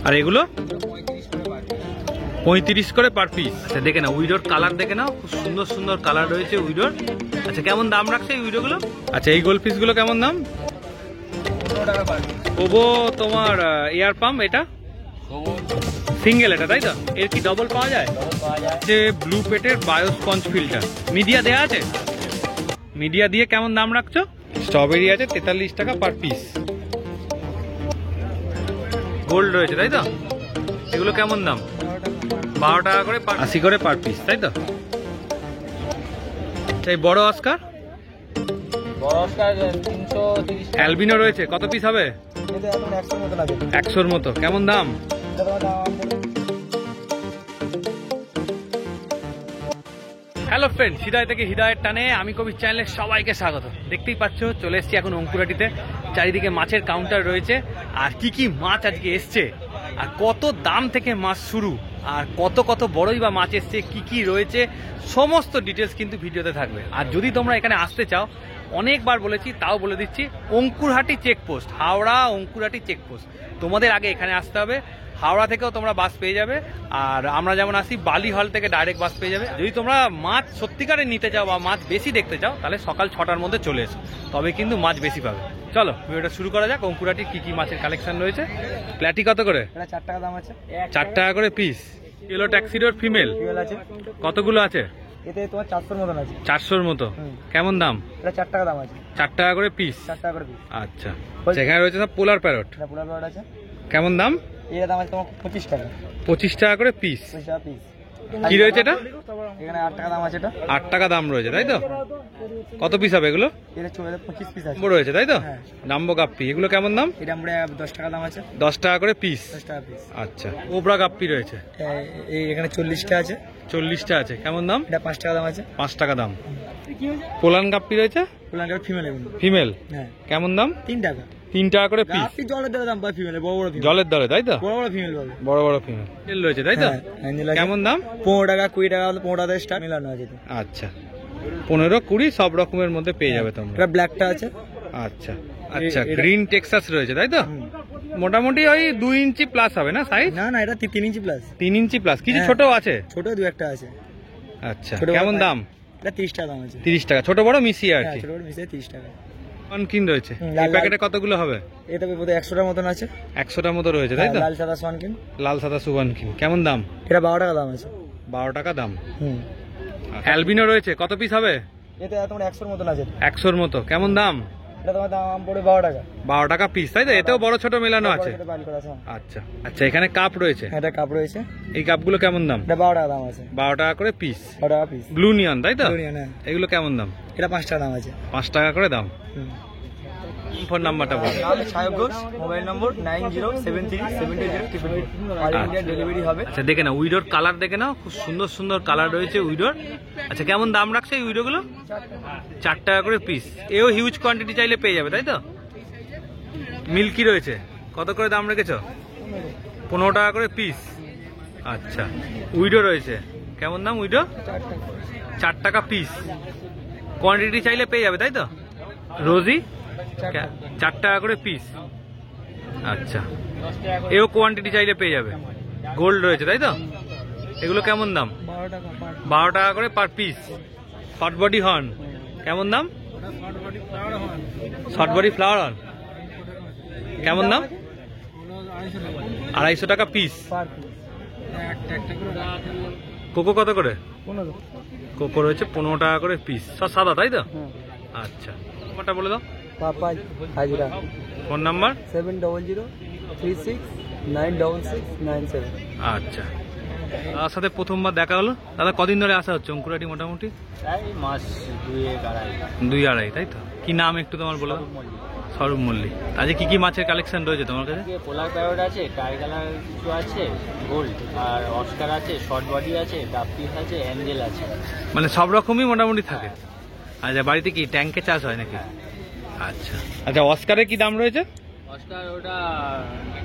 আর এগুলো 35 করে per piece. আচ্ছা দেখে না উইডোর কালার দেখে নাও, খুব সুন্দর সুন্দর কালার রয়েছে উইডোর। আচ্ছা কেমন দাম রাখছে এই উইডোগুলো? আচ্ছা এই গোল পিসগুলো কেমন দাম? 15 টাকা পার পিস। ওবো তোমার এয়ার পাম্প, এটা সিঙ্গেল এটা তাই তো? এর কি ডবল পাওয়া যায়? যে ব্লু পেটের বায়ো স্পঞ্জ ফিল্টার মিডিয়া দেয়া আছে, মিডিয়া দিয়ে কেমন দাম রাখছো? স্ট্রবেরি আছে 43 টাকা পার পিস। গোল্ড রয়েছে তাই তো? এগুলো কেমন দাম? 12 টাকা করে, 80 করে পার পিস তাই তো? এই বড় অস্কার, বড় অস্কার 330 টাকা। অ্যালবিনো রয়েছে, কত পিস হবে? এটা এখন 100 মতো লাগে। 100-র মতো, কেমন দাম? এটা তোমার দাম হ্যালো ফ্রেন্ড, হৃদয় থেকে হৃদয়ের টানে আমি কবির চ্যানেলে সবাইকে স্বাগত। দেখতেই পাচ্ছ চলে এসেছি এখন অঙ্কুরাটিতে। চারিদিকে মাছের কাউন্টার রয়েছে, আর কি কি মাছ আজকে এসছে, আর কত দাম থেকে মাছ শুরু, আর কত কত বড়ই বা মাছ এসছে, কি কি রয়েছে, সমস্ত ডিটেলস কিন্তু ভিডিওতে থাকবে। আর যদি তোমরা এখানে আসতে চাও, অনেকবার বলেছি তাও বলে দিচ্ছি, অঙ্কুরহাটি চেকপোস্ট, হাওড়া অঙ্কুরহাটি চেকপোস্ট, তোমাদের আগে এখানে আসতে হবে। হাওড়া থেকেও তোমরা বাস পেয়ে যাবে, আর আমরা যেমন আসি বালি হল থেকে ডাইরেক্ট বাস পেয়ে যাবে। যদি তোমরা মাছ সত্যিকারে নিতে চাও বা মাছ বেশি দেখতে চাও, তাহলে সকাল 6টার মধ্যে চলে এসো, তবে কিন্তু মাছ বেশি পাবে। চলো ভিডিওটা শুরু করা যাক। অঙ্কুরাটির কি কি মাছের কালেকশন রয়েছে। প্ল্যাটি কত করে? এটা 4 টাকা দাম আছে। 4 টাকা করে পিস। ইয়েলো ট্যাক্সিডোর ফিমেল ফিমেল আছে। কতগুলো আছে? এতে তোমার 400 মতন আছে। 400-র মতো, কেমন দাম? এটা 4 টাকা দাম আছে। 4 টাকা করে পিস। 4 টাকা করে পিস। আচ্ছা, সেখানে রয়েছে সব পোলার প্যারট, এটা পুরো বড় আছে। কেমন দাম? এর দাম আছে তোমার 25 টাকা। 25 টাকা করে পিস। 25 টাকা পিস। কি রয়েছে এটা? এখানে 8 টাকা দাম আছে। এটা 8 টাকা দাম রয়েছে তাই তো? কত পিস হবে এগুলো? এটা 25 পিস আছে। বড় রয়েছে তাই তো? হ্যাঁ। জাম্বো গাপ্পি, এগুলো কেমন দাম? এটা আমরা 10 টাকা দাম আছে। 10 টাকা করে পিস। 10 টাকা পিস। আচ্ছা, কোবরা গাপ্পি রয়েছে, এই এখানে 40টা আছে। 40টা আছে, কেমন দাম? এটা 5 টাকা দাম আছে। 5 টাকা দাম। পোলান গাপ্পি রয়েছে, পুলানকার ফিমেল এগুলো। ফিমেল, হ্যাঁ কেমন দাম? 3 টাকা। 3 টাকা করে পিস। আপনি জলের দরে দাম পায় ফিমেল, বড় বড় ফিমেল। জলের দরে তাই তো? বড় বড় ফিমেল পাবে। বড় বড় ফিমেল রয়েছে তাই তো? হ্যাঁ, অ্যাঞ্জেল আছে। কেমন দাম? 15 টাকা 20 টাকা 15 টাকা থেকে স্টার্ট মিলানো আছে। আচ্ছা, 15-20 সব রকমের মধ্যে পেয়ে যাবে তোমরা। এটা ব্ল্যাকটা আছে। আচ্ছা আচ্ছা, গ্রিন টেক্সাস রয়েছে তাই তো? মোটামুটি ওই 2 ইঞ্চি প্লাস হবে না সাইজ? না না, এটা 3 ইঞ্চি প্লাস। 3 ইঞ্চি প্লাস, কিছু হ্যাঁ। ছোট আছে? ছোট দু একটা আছে। আচ্ছা, ছোট কেমন বড় দাম? এটা 30 টাকা দাম আছে। 30 টাকা, ছোট বড় মিশিয়ে আর হ্যাঁ, কি। ছোট বড় মিশিয়ে 30 টাকা। সনকিন রয়েছে, লাল এই প্যাকেটে কতগুলো হবে? এটা বোধহয় 100টার মতন আছে। 100টার মতো রয়েছে তাই তো? লাল সাদা সোয়ানকিন। লাল সাদা সুবানকিন, কেমন দাম? এটা 12 টাকা দাম আছে। 12 টাকা দাম। হুম। অ্যালবিনো রয়েছে, কত পিস হবে? এটা তোমার 100 মতন আছে। 100-র মতো, কেমন দাম? এটা তোমার দাম পড়ে 12 টাকা। 12 টাকা পিস তাই তো? এতেও বড় ছোট মেলানো আছে। এটা বাড়ি করা আছে। আচ্ছা আচ্ছা, এখানে কাপ রয়েছে, এটা কাপ রয়েছে। এই কাপগুলো কেমন দাম? এটা 12 টাকা দাম আছে। 12 টাকা করে পিস। 12 টাকা পিস। ব্লু নিয়ন তাই তো? দুনিয়া না, এগুলো কেমন দাম? এটা 5 টাকা দাম আছে। 5 টাকা করে দাম। হুম। ফোন নাম্বারটা বল। নাম সায়ক ঘোষ, মোবাইল নম্বর 9073720288। অল ইন্ডিয়া ডেলিভারি হবে। আচ্ছা দেখে না উইডোর কালার দেখে নাও, খুব সুন্দর সুন্দর কালার রয়েছে উইডোর। আচ্ছা কেমন দাম রাখছে এই উইডোগুলো? 4 টাকা করে পিস। এও হিউজ কোয়ান্টিটি চাইলে পেয়ে যাবে তাই তো? মিল্কি রয়েছে, কত করে দাম রেখেছো? 15 টাকা করে পিস। আচ্ছা, উইডো রয়েছে, কেমন দাম উইডো? 4 টাকা পিস। কোয়ান্টিটি চাইলে পেয়ে যাবে তাই তো? রোজি 4 টাকা করে পিস। আচ্ছা, এও কোয়ান্টিটি চাইলে পেয়ে যাবে। গোল্ড রয়েছে তাই তো? এগুলো কেমন দাম? 12 টাকা করে per piece. Short body horn কেমন দাম? শর্ট বডি ফ্লাওয়ার হর্ন কেমন দাম? 250 টাকা পিস। কোকো কত করে? কোকো রয়েছে 15 টাকা করে পিস, সব সাদা তাই তো? আচ্ছা, নাম্বারটা বলে দাও। পাপাই হাজিরা। Phone number 7003696697। আচ্ছা, তার সাথে প্রথমবার দেখা হলো। দাদা কদিন ধরে আসা হচ্ছে অঙ্কুরাটি? মোটামুটি মাস 2-2.5 তাই তো? কি নাম একটু তোমার বলো? স্বরূপ মল্লিক। আজকে কি কি মাছের কালেকশন রয়েছে তোমার কাছে? পোলার প্যারট আছে, টাই কালার কিছু আছে, গোল্ড আর অস্কার আছে, শর্ট বডি আছে, ডাবপিস আছে, অ্যাঞ্জেল আছে। মানে সব রকমই মোটামুটি থাকে। আচ্ছা, বাড়িতে কি ট্যাঙ্কে চাষ হয় নাকি? আচ্ছা আচ্ছা, অস্কারের কি দাম রয়েছে? অস্কার ওটা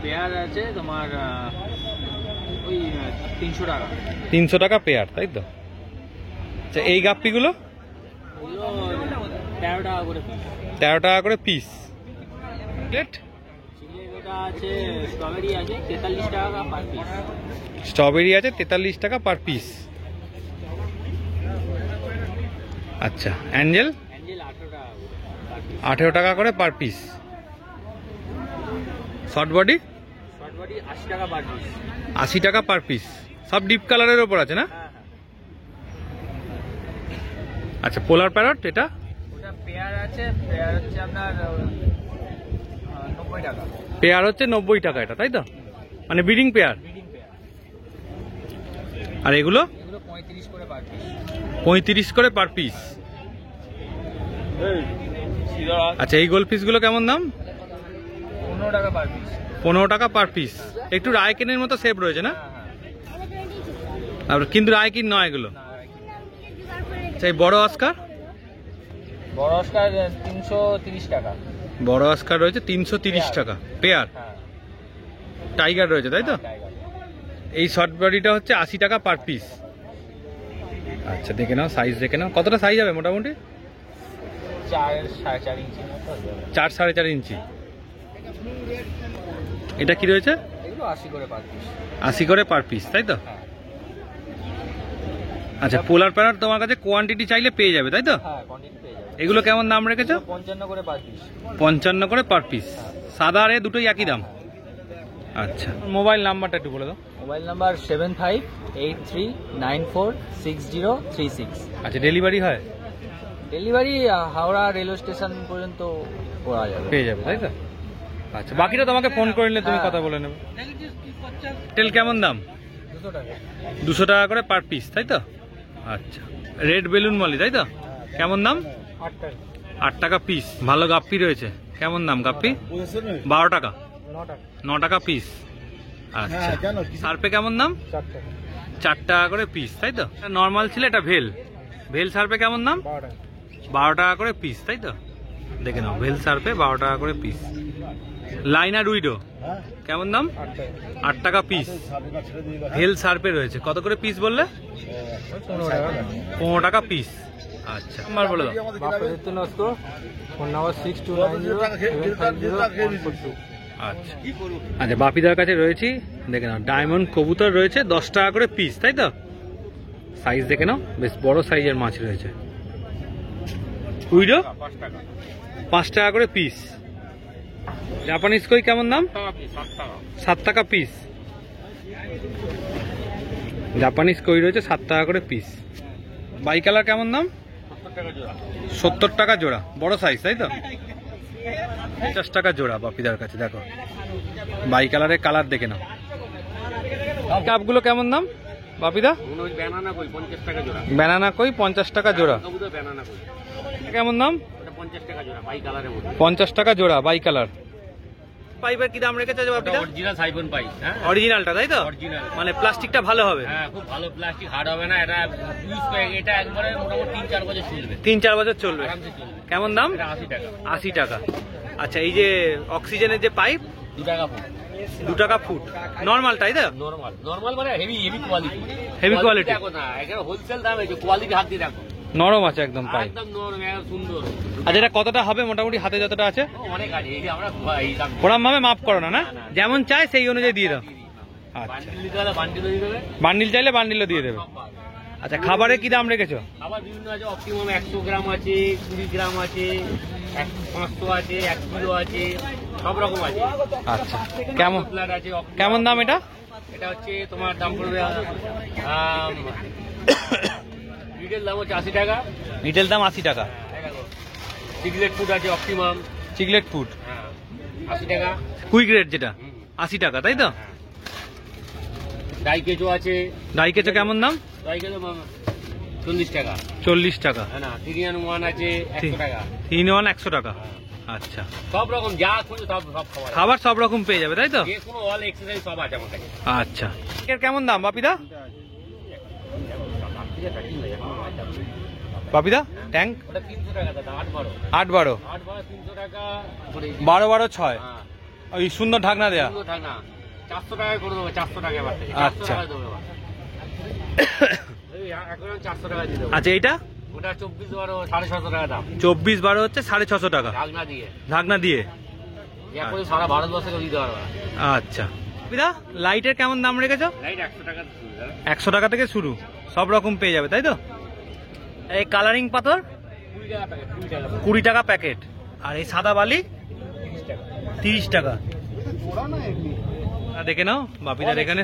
পেয়ার আছে তোমার ওই 300 টাকা। 300 টাকা পেয়ার তাই তো? আচ্ছা, এই গাপ্পিগুলো? ওগুলো 13 টাকা করে পিস। 13 টাকা করে পিস। প্লেট চিলি ওটা আছে স্ট্রবেরি আছে 43 টাকা পার পিস। স্ট্রবেরি আছে 43 টাকা পার পিস। আচ্ছা, অ্যাঞ্জেল অ্যাঞ্জেল 18 টাকা পার পিস। 18 টাকা করে per piece. Short body short body 80 টাকা পার পিস। 80 টাকা পার পিস। সব ডিপ কালারের ওপর আছে না? হ্যাঁ। আচ্ছা, পোলার প্যারট এটা ওটা পেয়ার আছে, পেয়ার হচ্ছে আপনার 90 টাকা। পেয়ার হচ্ছে 90 টাকা এটা, তাই তো? মানে ব্রিডিং পেয়ার। Breeding pair. আর এগুলো এগুলো 35 করে পার পিস। 35 করে পার পিস। আচ্ছা, এই গোল্ড পিসগুলো কেমন দাম? 15 টাকা পার পিস। 15 টাকা পার পিস। একটু রায়কিনের মতো শেপ রয়েছে না? তারপর কিন্তু রায়কিন নয় এগুলো। আচ্ছা, এই বড় অস্কার? বড় অস্কার 330 টাকা। বড় অস্কার রয়েছে 330 টাকা পেয়ার। হ্যাঁ। টাইগার রয়েছে, তাই তো? টাইগার। এই শর্ট বডিটা হচ্ছে 80 টাকা পার পিস। আচ্ছা, দেখে নাও সাইজ, দেখে নাও কতটা সাইজ হবে মোটামুটি? 4-4.5 ইঞ্চি। 4-4.5 ইঞ্চি। এটা কি রয়েছে? এগুলো 80 করে পার পিস। 80 করে পার পিস, তাই তো? হ্যাঁ। আচ্ছা, পোলার প্যারট তোমার কাছে কোয়ান্টিটি চাইলে পেয়ে যাবে, তাই তো? হ্যাঁ, কোয়ান্টিটি পেয়ে যাবে। এগুলো কেমন দাম রেখেছো? 55 করে পার পিস। 55 করে পার পিস। সাদা আর এ দুটোই একই দাম। আচ্ছা, মোবাইল নাম্বারটা একটু বলে দাও। Mobile number 7583946036। আচ্ছা, ডেলিভারি হয়? ডেলিভারি হাওড়া রেলওয়ে স্টেশন পর্যন্ত করা যাবে। পেয়ে যাবে, তাই তো? আচ্ছা, বাকিটা তোমাকে ফোন করে নিলে তুমি হ্যাঁ। কথা বলে নেবে। তেল কেমন দাম? 200 টাকা। 200 টাকা করে পার পিস, তাই তো? আচ্ছা, রেড বেলুন মলি, তাই তো? কেমন দাম? 8 টাকা। 8 টাকা পিস। ভালো গাপ্পি রয়েছে, কেমন দাম গাপ্পি? 12 টাকা। 9 টাকা। 9 টাকা পিস। আচ্ছা, সার্পে কেমন দাম? 4 টাকা। 4 টাকা করে পিস, তাই তো? নর্মাল ছিল, এটা ভেল। ভেল সার্পে কেমন দাম? 12 টাকা। 12 টাকা করে পিস, তাই তো? দেখে নাও, ভেল সার্পে 12 টাকা করে পিস। লাইনার উইডো কেমন দাম? 8 টাকা। 8 টাকা পিস। ভেল সার্পে রয়েছে, কত করে পিস বললে? 15 টাকা। 15 টাকা পিস। আচ্ছা, নাম্বার বলে দাও। Bappaditya Naskar, phone number 6290750142। আচ্ছা, আচ্ছা, বাপিদার কাছে রয়েছি। দেখে নাও, ডায়মন্ড কবুতর রয়েছে 10 টাকা করে পিস, তাই তো? সাইজ দেখে নাও, বেশ বড় সাইজের মাছ রয়েছে। উইডো 5 টাকা করে পিস। জাপানিজ কই কেমন দাম? 7 টাকা পিস। জাপানিজ কই রয়েছে 7 টাকা করে পিস। বাই কালার কেমন দাম? 70 টাকা জোড়া। বড় সাইজ, তাই তো? 50 টাকা জোড়া বাপিদার কাছে। দেখো, বাই কালারের কালার দেখে নাও। কাপগুলো কেমন দাম বাপিদা? ব্যানানা কই 50 টাকা জোড়া। ব্যানানা কই 50 টাকা জোড়া। ব্যানানা কই কেমন দাম? 50 টাকা জোড়া বাই কালারের মধ্যে। 50 টাকা জোড়া বাই কালার। পাইপের কি দাম রেখেছে বাপিদা? অরিজিনাল সাইবন পাই। হ্যাঁ, অরিজিনালটা, তাই তো? অরিজিনাল। মানে প্লাস্টিকটা ভালো হবে। হ্যাঁ, খুব ভালো প্লাস্টিক, হার্ড হবে না। এটা ইউজ করে এটা একবারে মোটামুটি 3-4 বছর চলবে। 3-4 বছর চলবে। আরামসে চলবে। কেমন দাম? এটা 80 টাকা। 80 টাকা। আচ্ছা, এই যে অক্সিজেনের যে পাইপ 2 টাকা ফুট। 2 টাকা ফুট। নর্মাল, তাই তো? নরমাল নরমাল মানে হেভি কোয়ালিটি। Heavy quality। দেখো না, এখানে হোলসেল দাম আছে, কোয়ালিটি হাত দিয়ে দেখো। নরম আছে একদম পাইপ। একদম নরম, একদম সুন্দর। আচ্ছা, এটা কতটা হবে মোটামুটি হাতে যতটা আছে? ও, অনেক আছে। এই যে আমরা এই দাম ওরম ভাবে মাপ করো না, না? যেমন চাই সেই অনুযায়ী দিয়ে দাও। আচ্ছা, বান্ডিল দিতে হলে বান্ডিল দিয়ে দেবে। বান্ডিল চাইলে বান্ডিলও দিয়ে দেবে। আচ্ছা, খাবারে কি দাম রেখেছো? আবার বিভিন্ন আছে, অপটিমাম 100 গ্রাম আছে, 20 গ্রাম আছে, 500 আছে, 1 কিলো আছে, সব রকম আছে। আচ্ছা, কেমন প্লাট আছে। কেমন দাম এটা? এটা হচ্ছে তোমার দাম পড়বে রিটেল দাম হচ্ছে 80 টাকা। রিটেল দাম 80 টাকা। সিগলেট ফুড আছে অপটিমাম। চিকলেট ফুড 80 টাকা। কুইক রেট যেটা 80 টাকা, তাই তো? ডাই কেঁচো আছে। ডাই কেঁচো কেমন দাম? ডাই কেঁচো 40 টাকা। 40 টাকা। হ্যাঁ না, 3-in-1 আছে 100 টাকা। 3-in-1 100 টাকা। আচ্ছা, সব রকম যা খুঁজো সব খাবার। খাবার সব রকম পেয়ে যাবে, তাই তো? যে কোনো অল এক্সারসাইজ সব আছে আমার কাছে। আচ্ছা, এর কেমন দাম বাপিদা? বাপিদা ট্যাঙ্ক ওটা 300 টাকা দাদা, 8-12। 8-12 8-12 300 টাকা। 12-12-6 হ্যাঁ, ওই সুন্দর ঢাকনা দেয়া। সুন্দর থাক না, 400 টাকায় করে দেবো। 400 টাকা এবার থেকে। আচ্ছা। 400 টাকায় দেবো এবার। এই এখন 400 টাকা দিয়ে দেবো। আচ্ছা, এইটা ওটা 24-12 650 টাকা দাম। 24-12 হচ্ছে 650 টাকা ঢাকনা দিয়ে। ঢাকনা দিয়ে। এখন সারা ভারতবর্ষে কেউ দিতে পারবে না। আচ্ছা বিদা, লাইটের কেমন দাম রেখেছো? লাইট 100 টাকা থেকে শুরু, দাদা। 100 টাকা থেকে শুরু, সব রকম পেয়ে যাবে তাই তো? এই কালারিং পাথর 20 টাকা প্যাকেট, 20 টাকা। 20 টাকা প্যাকেট। আর এই সাদা বালি 30 টাকা। 30 টাকা। দেখে নাও বাপিদার এখানে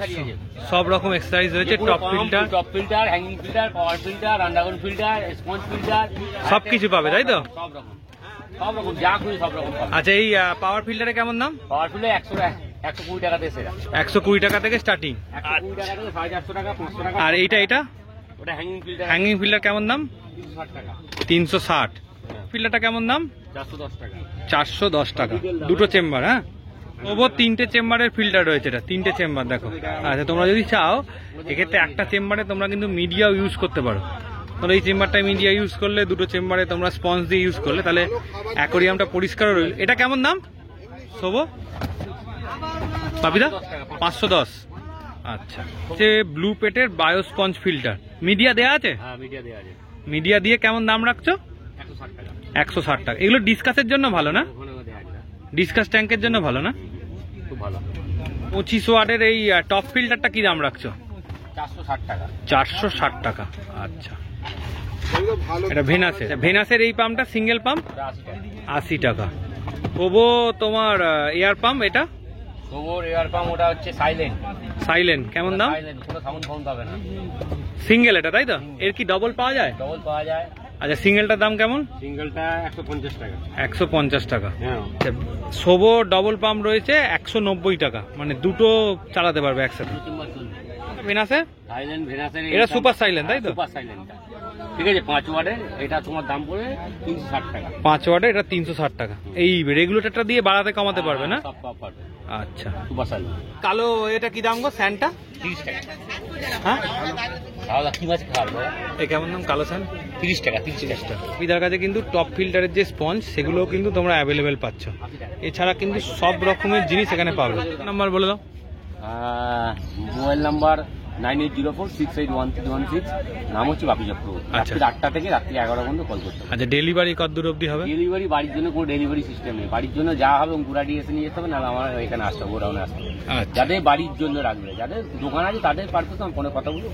সব রকম এক্সারসাইজ রয়েছে। Top filter, top filter, hanging filter, power filter, underground filter, sponge filter, সবকিছু পাবে তাই তো? সব রকম, সব রকম যা খুঁজি সব রকম পাবে। আচ্ছা এই পাওয়ার ফিল্টারে কেমন দাম? পাওয়ার ফিল্টার 120 টাকা থেকে সেরা। 120 টাকা থেকে স্টার্টিং। 120 টাকা থেকে 450 টাকা, 500 টাকা। আর এইটা ওটা হ্যাঙ্গিং ফিল্টার, হ্যাঙ্গিং ফিল্টার কেমন দাম? 360 টাকা। 360। ফিল্টারটা কেমন দাম? 410 টাকা। 410 টাকা। দুটো চেম্বার, হ্যাঁ ওভো 3টে চেম্বারের ফিল্টার রয়েছে। এটা 3টে চেম্বার দেখো। আচ্ছা তোমরা যদি চাও এক্ষেত্রে একটা চেম্বারে তোমরা কিন্তু মিডিয়াও ইউজ করতে পারো। তোমরা এই চেম্বারটায় মিডিয়া ইউজ করলে, দুটো চেম্বারে তোমরা স্পঞ্জ দিয়ে ইউজ করলে, তাহলে অ্যাকোরিয়ামটা পরিষ্কারও রইল। এটা কেমন দাম শোভো বাপিদা? 510। আচ্ছা যে ব্লু পেটের বায়ো স্পঞ্জ ফিল্টার, মিডিয়া দেয়া আছে? হ্যাঁ মিডিয়া দেওয়া আছে। মিডিয়া দিয়ে কেমন দাম রাখছো? 160 টাকা। 160 টাকা। এগুলো ডিসকাসের জন্য ভালো না? ওখানে দেওয়া আছে। ডিসকাস ট্যাঙ্কের জন্য ভালো না? খুব ভালো। 25 ওয়াটের এই টপ ফিল্টারটা কি দাম রাখছো? 460 টাকা। 460 টাকা। আচ্ছা এটা ভেনাসের। ভেনাসের এই পাম্পটা সিঙ্গেল পাম্প ওটা 80 টাকা। 80 টাকা। ওবো তোমার এয়ার পাম্প, এটা গোবর এয়ার পাম্প, ওটা হচ্ছে সাইলেন্ট। সাইলেন্ট, কেমন দাম? সাইলেন্ট, কোনো সাউন্ড ফাউন্ড পাবে না। সিঙ্গেল এটা তাই তো? এর কি ডবল পাওয়া যায়? ডবল পাওয়া যায়। আচ্ছা সিঙ্গেলটার দাম কেমন? সিঙ্গেলটা 150 টাকা। 150 টাকা। হ্যাঁ। সোবো ডবল পাম্প রয়েছে 190 টাকা, মানে দুটো চালাতে পারবে একসাথে। ভেনাসে সাইলেন্ট, ভেনাসের এটা সুপার সাইলেন্ট তাই তো? সুপার সাইলেন্টটা ঠিক আছে 5 ওয়াটের। এটা তোমার দাম পড়ে 360 টাকা। 5 ওয়াটের এটা 360 টাকা। এই রেগুলেটরটা দিয়ে বাড়াতে কমাতে পারবে না? সব সব পারবে। আচ্ছা সুপার সাইলেন্ট। কালো এটা কি দাম গো স্যান্ডটা? 30 টাকা। হ্যাঁ তাহলে কি মাছ খাওয়াবো? এ কেমন দাম কালো স্যান্ড? 30 টাকা। 30 টাকা। বিদার কাছে কিন্তু টপ ফিল্টারের যে স্পঞ্জ সেগুলোও কিন্তু তোমরা অ্যাভেলেবেল পাচ্ছ। এছাড়া কিন্তু সব রকমের জিনিস এখানে পাবে। নাম্বার বলে দাও। Mobile number 9804681316। নাম হচ্ছে বাপি চক্রবর্তী। আচ্ছা। রাত্রি 8টা থেকে রাত্রি 11টা পর্যন্ত কল করতে হবে। আচ্ছা ডেলিভারি কত দূর অবধি হবে? ডেলিভারি বাড়ির জন্য কোনো ডেলিভারি সিস্টেম নেই। বাড়ির জন্য যা হবে গুড়াটি এসে নিয়ে যেতে হবে, নাহলে আমার এখানে আসতে হবে, গোডাউনে আসতে হবে। আচ্ছা যাদের বাড়ির জন্য রাখবে, যাদের দোকান আছে তাদের পারবে তো আমি ফোনে কথা বলবো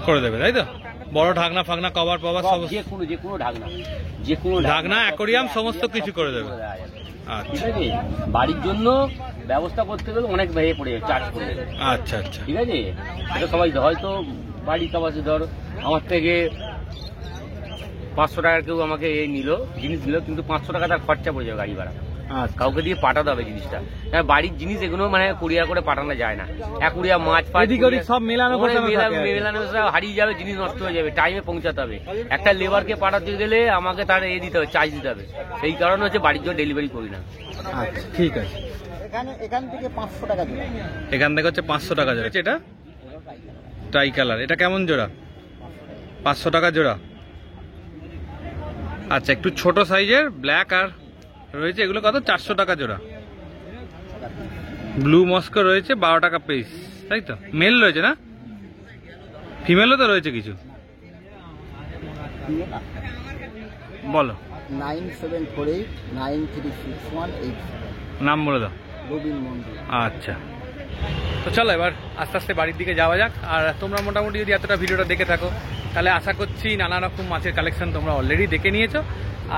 করে দেবে তাই তো? বড় ঢাকনা ফাকনা কভার পাওয়ার সব যে কোনো ঢাকনা, যে কোনো ঢাকনা অ্যাকোরিয়াম সমস্ত কিছু করে দেবে। দেওয়া যাবে। আচ্ছা ঠিক আছে, বাড়ির জন্য ব্যবস্থা করতে গেলে অনেক ভেঙে পড়ে যাবে, চার্জ পড়ে যাবে। আচ্ছা আচ্ছা ঠিক আছে, এটা সবাই হয়তো বাড়ির কাছে ধর আমার থেকে 500 টাকার কেউ আমাকে নিল, জিনিস নিল, কিন্তু 500 টাকা তার খরচা পড়ে যাবে গাড়ি ভাড়া। আচ্ছা কাউকে দিয়ে পাঠাতে হবে জিনিসটা। হ্যাঁ, বাড়ির জিনিস এগুলো মানে কুরিয়ার করে পাঠানো যায় না। কুরিয়া মাছ ফাছ এদিক ওদিক সব মেলানো গোছানো থাকে আর কি। মেলানো সব হারিয়ে যাবে, জিনিস নষ্ট হয়ে যাবে, টাইমে পৌঁছাতে হবে। একটা লেবারকে পাঠাতে গেলে আমাকে তার দিতে হবে, চার্জ দিতে হবে। সেই কারণে হচ্ছে বাড়ির জন্য ডেলিভারি করি না। আচ্ছা ঠিক আছে। এখান থেকে 500 টাকা জোড়া। এখান থেকে হচ্ছে 500 টাকা জোড়া। এটা ট্রাই কালার, এটা কেমন জোড়া? 500 টাকা জোড়া। আচ্ছা একটু ছোট সাইজের ব্ল্যাক আর রয়েছে, এগুলো কত? 400 টাকা জোড়া। ব্লু মস্কো রয়েছে 12 টাকা পিস তাই তো? মেল রয়েছে না? ফিমেলও তো রয়েছে কিছু, বলো। 9748936187। নাম বলে দাও। রবীন মন্ডল। আচ্ছা তো চলো এবার আস্তে আস্তে বাড়ির দিকে যাওয়া যাক। আর তোমরা মোটামুটি যদি এতটা ভিডিওটা দেখে থাকো তাহলে আশা করছি নানা রকম মাছের কালেকশন তোমরা অলরেডি দেখে নিয়েছো।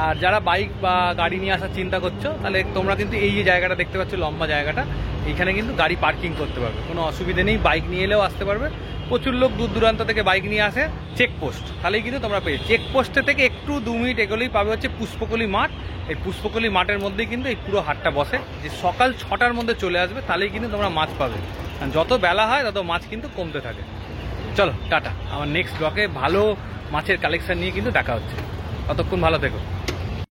আর যারা বাইক বা গাড়ি নিয়ে আসার চিন্তা করছো তাহলে তোমরা কিন্তু এই যে জায়গাটা দেখতে পাচ্ছ, লম্বা জায়গাটা, এইখানে কিন্তু গাড়ি পার্কিং করতে পারবে, কোনো অসুবিধা নেই। বাইক নিয়ে এলেও আসতে পারবে। প্রচুর লোক দূর দূরান্ত থেকে বাইক নিয়ে আসে। চেকপোস্ট, তাহলেই কিন্তু তোমরা পেয়ে চেকপোস্টে থেকে একটু 2 মিনিট এগোলেই পাবে হচ্ছে পুষ্পকলি মাঠ। এই পুষ্পকলি মাঠের মধ্যেই কিন্তু এই পুরো হাটটা বসে। যে সকাল 6টার মধ্যে চলে আসবে তাহলেই কিন্তু তোমরা মাছ পাবে। আর যত বেলা হয় তত মাছ কিন্তু কমতে থাকে। চলো টাটা, আমার নেক্সট ব্লকে ভালো মাছের কালেকশন নিয়ে কিন্তু দেখা হচ্ছে। ততক্ষণ ভালো থেকো।